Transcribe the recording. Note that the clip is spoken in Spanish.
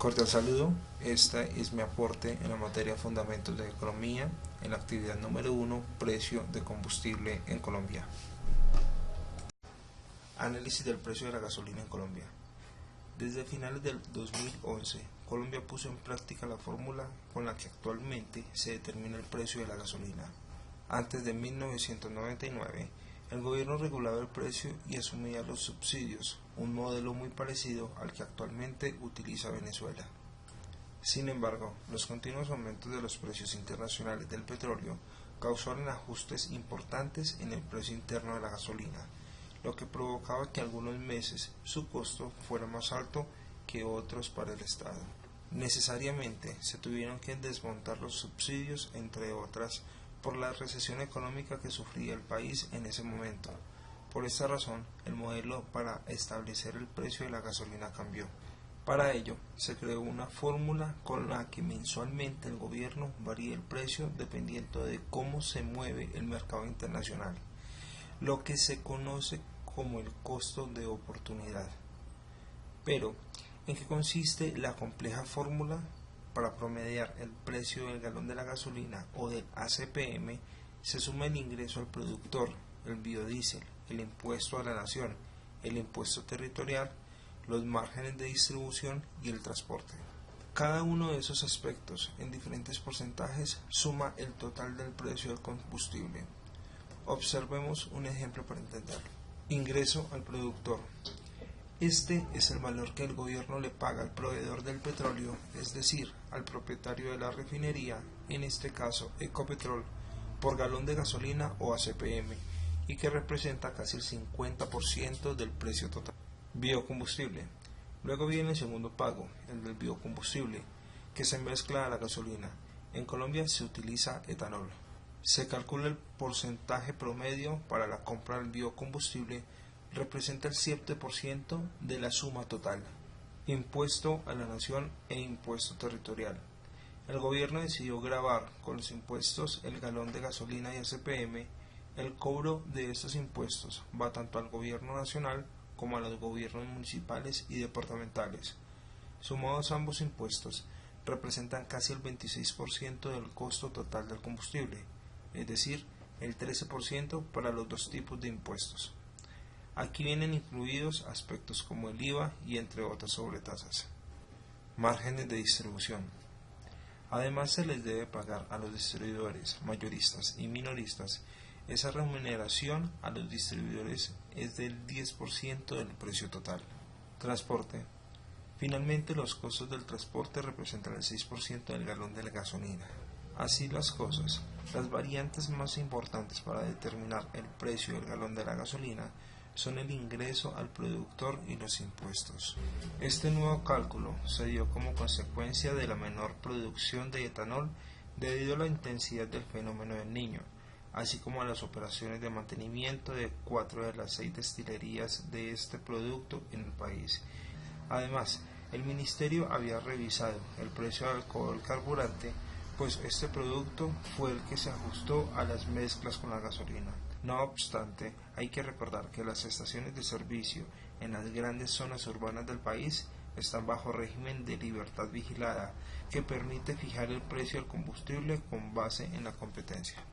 Cordial saludo, este es mi aporte en la materia Fundamentos de Economía, en la actividad número 1, Precio de combustible en Colombia. Análisis del precio de la gasolina en Colombia. Desde finales del 2011, Colombia puso en práctica la fórmula con la que actualmente se determina el precio de la gasolina. Antes de 1999, el gobierno regulaba el precio y asumía los subsidios, un modelo muy parecido al que actualmente utiliza Venezuela. Sin embargo, los continuos aumentos de los precios internacionales del petróleo causaron ajustes importantes en el precio interno de la gasolina, lo que provocaba que algunos meses su costo fuera más alto que otros para el Estado. Necesariamente se tuvieron que desmontar los subsidios, entre otras, por la recesión económica que sufría el país en ese momento. Por esta razón, el modelo para establecer el precio de la gasolina cambió. Para ello, se creó una fórmula con la que mensualmente el gobierno varía el precio dependiendo de cómo se mueve el mercado internacional, lo que se conoce como el costo de oportunidad. Pero, ¿en qué consiste la compleja fórmula? Para promediar el precio del galón de la gasolina o del ACPM, se suma el ingreso al productor, el biodiesel, el impuesto a la nación, el impuesto territorial, los márgenes de distribución y el transporte. Cada uno de esos aspectos, en diferentes porcentajes, suma el total del precio del combustible. Observemos un ejemplo para entenderlo. Ingreso al productor. Este es el valor que el gobierno le paga al proveedor del petróleo, es decir, al propietario de la refinería, en este caso Ecopetrol, por galón de gasolina o ACPM, y que representa casi el 50% del precio total. Biocombustible. Luego viene el segundo pago, el del biocombustible, que se mezcla a la gasolina. En Colombia se utiliza etanol. Se calcula el porcentaje promedio para la compra del biocombustible, representa el 7% de la suma total. Impuesto a la nación e impuesto territorial. El gobierno decidió gravar con los impuestos el galón de gasolina y ACPM. El cobro de estos impuestos va tanto al gobierno nacional como a los gobiernos municipales y departamentales. Sumados ambos impuestos, representan casi el 26% del costo total del combustible, es decir, el 13% para los dos tipos de impuestos. Aquí vienen incluidos aspectos como el IVA y entre otras sobretasas. Márgenes de distribución. Además se les debe pagar a los distribuidores, mayoristas y minoristas. Esa remuneración a los distribuidores es del 10% del precio total. Transporte. Finalmente los costos del transporte representan el 6% del galón de la gasolina. Así las cosas, las variantes más importantes para determinar el precio del galón de la gasolina son el ingreso al productor y los impuestos. Este nuevo cálculo se dio como consecuencia de la menor producción de etanol debido a la intensidad del fenómeno del Niño, así como a las operaciones de mantenimiento de 4 de las 6 destilerías de este producto en el país. Además, el ministerio había revisado el precio del alcohol carburante, pues este producto fue el que se ajustó a las mezclas con la gasolina. No obstante, hay que recordar que las estaciones de servicio en las grandes zonas urbanas del país están bajo régimen de libertad vigilada, que permite fijar el precio del combustible con base en la competencia.